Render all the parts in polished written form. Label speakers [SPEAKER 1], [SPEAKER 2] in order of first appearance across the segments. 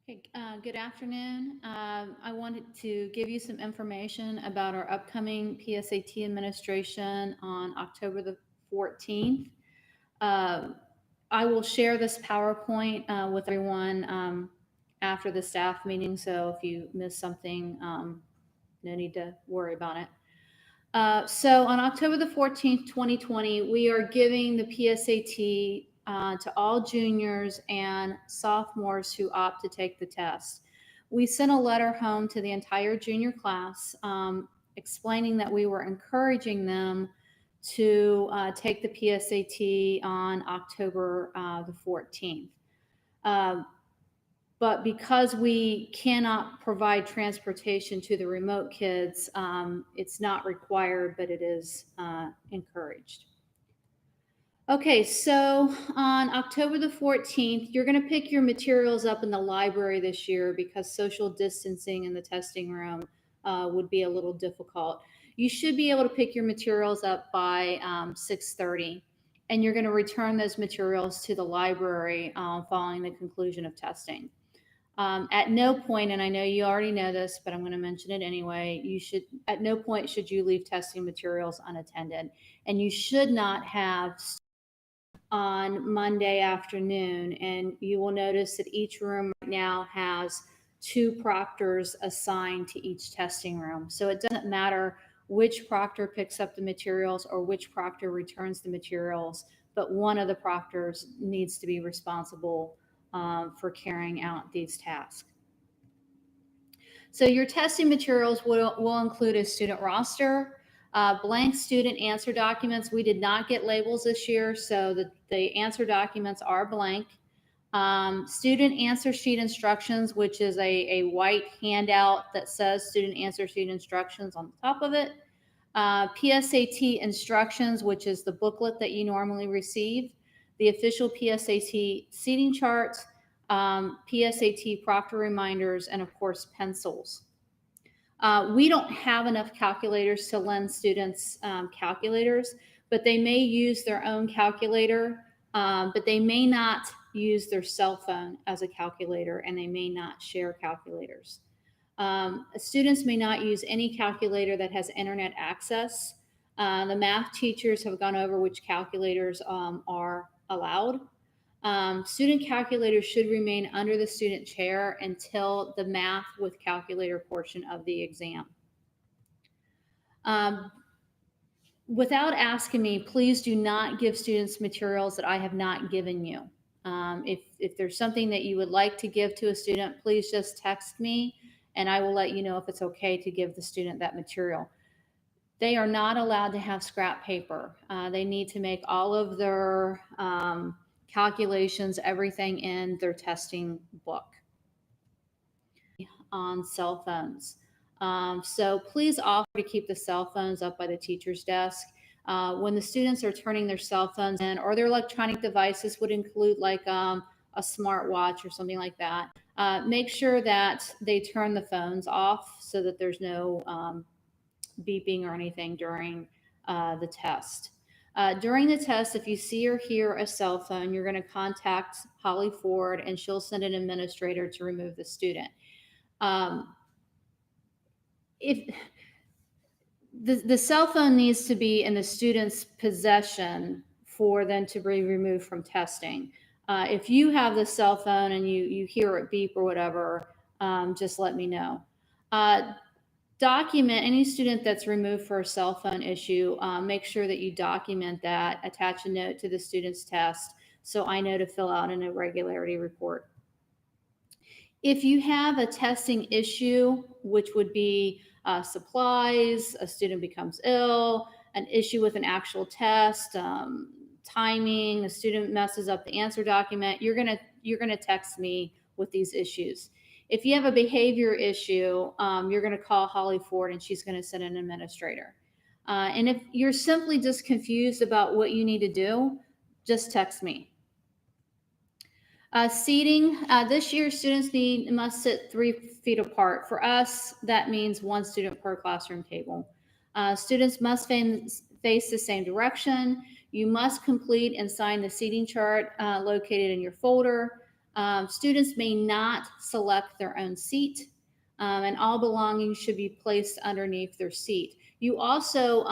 [SPEAKER 1] Hey, good afternoon. I wanted to give you some information about our upcoming PSAT administration on October the 14th. Uh, I will share this PowerPoint with everyone after the staff meeting, so if you miss something, no need to worry about it. So on October the 14th, 2020, we are giving the PSAT to all juniors and sophomores who opt to take the test. We sent a letter home to the entire junior class explaining that we were encouraging them to take the PSAT on October the 14th. But because we cannot provide transportation to the remote kids, it's not required, but it is encouraged. Okay, so on October the 14th, you're going to pick your materials up in the library this year because social distancing in the testing room would be a little difficult. You should be able to pick your materials up by 6:30, and you're going to return those materials to the library following the conclusion of testing. At no point, and I know you already know this, but I'm going to mention it anyway, at no point should you leave testing materials unattended. And you should not have on Monday afternoon. And you will notice that each room right now has two proctors assigned to each testing room. So it doesn't matter which proctor picks up the materials or which proctor returns the materials, but one of the proctors needs to be responsible for carrying out these tasks. So your testing materials will include a student roster, blank student answer documents. We did not get labels this year, so the answer documents are blank. Student answer sheet instructions, which is a white handout that says student answer sheet instructions on the top of it. PSAT instructions, which is the booklet that you normally receive. The official PSAT seating charts, PSAT proctor reminders, and of course, pencils. We don't have enough calculators to lend students calculators, but they may use their own calculator, but they may not use their cell phone as a calculator, and they may not share calculators. Students may not use any calculator that has internet access. The math teachers have gone over which calculators are allowed. Student calculators should remain under the student chair until the math with calculator portion of the exam. Without asking me, please do not give students materials that I have not given you. If there's something that you would like to give to a student, please just text me and I will let you know if it's okay to give the student that material. They are not allowed to have scrap paper. They need to make all of their calculations, everything in their testing book on cell phones. So please offer to keep the cell phones up by the teacher's desk. When the students are turning their cell phones in, or their electronic devices would include like a smartwatch or something like that, make sure that they turn the phones off so that there's no beeping or anything during the test. During the test, if you see or hear a cell phone, you're going to contact Holly Ford and she'll send an administrator to remove the student. If the cell phone needs to be in the student's possession for them to be removed from testing. If you have the cell phone and you hear it beep or whatever, just let me know. Document any student that's removed for a cell phone issue. Make sure that you document that, attach a note to the student's test so I know to fill out an irregularity report. If you have a testing issue, which would be supplies, a student becomes ill, an issue with an actual test, timing, the student messes up the answer document, you're gonna text me with these issues. If you have a behavior issue, you're going to call Holly Ford and she's going to send an administrator. And if you're simply just confused about what you need to do, just text me. Seating, this year students must sit 3 feet apart. For us, that means one student per classroom table. Students must face the same direction. You must complete and sign the seating chart located in your folder. Students may not select their own seat, and all belongings should be placed underneath their seat. You also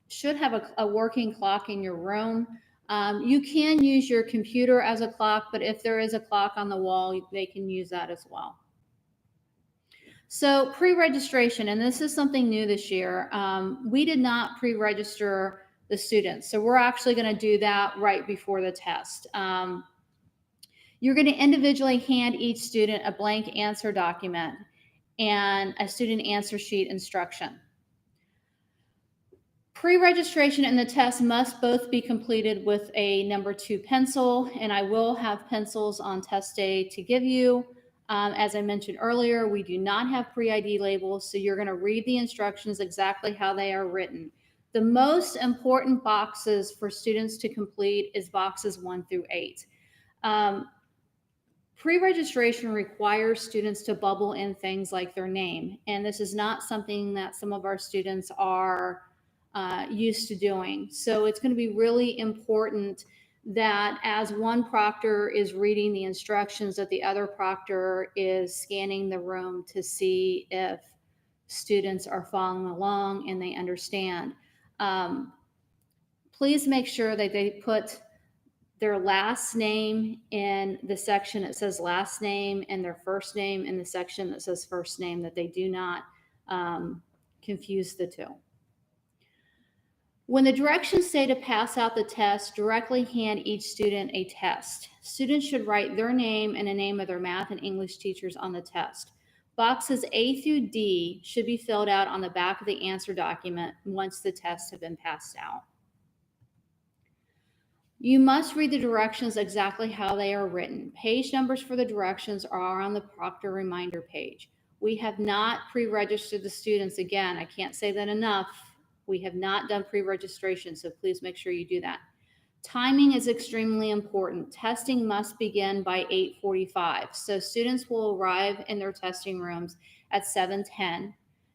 [SPEAKER 1] should have a working clock in your room. You can use your computer as a clock, but if there is a clock on the wall, they can use that as well. So pre-registration, and this is something new this year, we did not pre-register the students. So we're actually going to do that right before the test. You're going to individually hand each student a blank answer document and a student answer sheet instruction. Pre-registration and the test must both be completed with a number 2 pencil, and I will have pencils on test day to give you. As I mentioned earlier, we do not have pre-ID labels, so you're going to read the instructions exactly how they are written. The most important boxes for students to complete is boxes 1 through 8. Pre-registration requires students to bubble in things like their name, and this is not something that some of our students are used to doing. So it's going to be really important that as one proctor is reading the instructions, that the other proctor is scanning the room to see if students are following along and they understand. Please make sure that they put their last name in the section that says last name and their first name in the section that says first name, that they do not confuse the two. When the directions say to pass out the test, directly hand each student a test. Students should write their name and the name of their math and English teachers on the test. Boxes A through D should be filled out on the back of the answer document once the tests have been passed out. You must read the directions exactly how they are written. Page numbers for the directions are on the proctor reminder page. We have not pre-registered the students. Again, I can't say that enough. We have not done pre-registration, so please make sure you do that. Timing is extremely important. Testing must begin by 8:45. So students will arrive in their testing rooms at 7:10.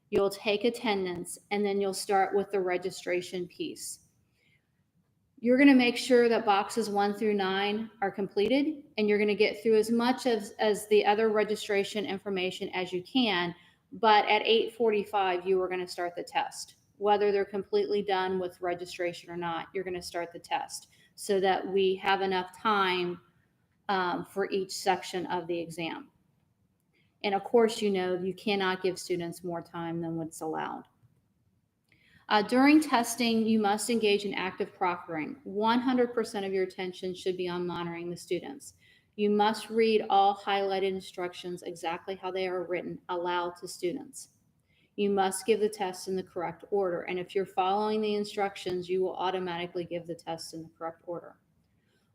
[SPEAKER 1] You'll take attendance, and then you'll start with the registration piece. You're going to make sure that boxes 1 through 9 are completed, and you're going to get through as much as the other registration information as you can. But at 8:45, you are going to start the test. Whether they're completely done with registration or not, you're going to start the test so that we have enough time for each section of the exam. And of course, you cannot give students more time than what's allowed. During testing, you must engage in active proctoring. 100% of your attention should be on monitoring the students. You must read all highlighted instructions exactly how they are written aloud to students. You must give the test in the correct order, and if you're following the instructions, you will automatically give the test in the correct order.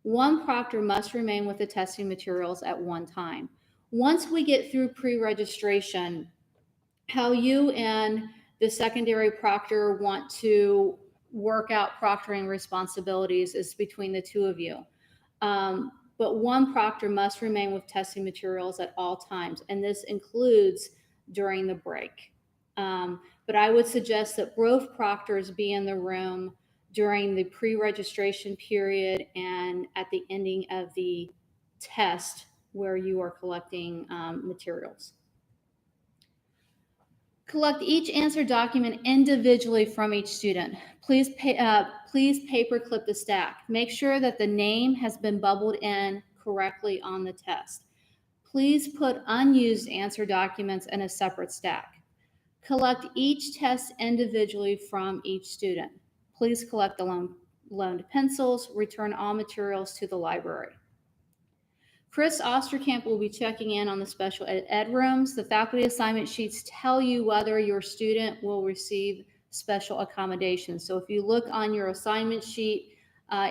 [SPEAKER 1] One proctor must remain with the testing materials at one time. Once we get through pre-registration, how you and the secondary proctor want to work out proctoring responsibilities is between the two of you. But one proctor must remain with testing materials at all times, and this includes during the break. But I would suggest that both proctors be in the room during the pre-registration period and at the ending of the test where you are collecting materials. Collect each answer document individually from each student. Please paper clip the stack. Make sure that the name has been bubbled in correctly on the test. Please put unused answer documents in a separate stack. Collect each test individually from each student. Please collect the loaned pencils. Return all materials to the library. Chris Osterkamp will be checking in on the special ed rooms. The faculty assignment sheets tell you whether your student will receive special accommodations. So if you look on your assignment sheet,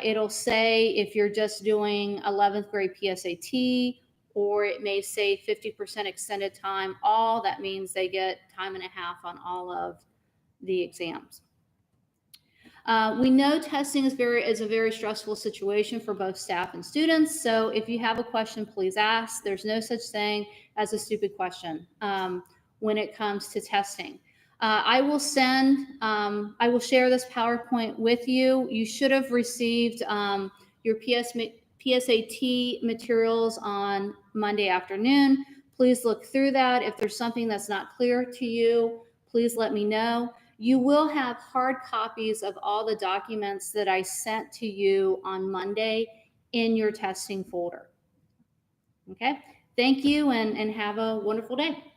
[SPEAKER 1] it'll say if you're just doing 11th grade PSAT, or it may say 50% extended time. All that means they get time and a half on all of the exams. We know testing is a very stressful situation for both staff and students. So if you have a question, please ask. There's no such thing as a stupid question when it comes to testing. I will share this PowerPoint with you. You should have received your PSAT materials on Monday afternoon. Please look through that. If there's something that's not clear to you, please let me know. You will have hard copies of all the documents that I sent to you on Monday in your testing folder. Okay, thank you and have a wonderful day.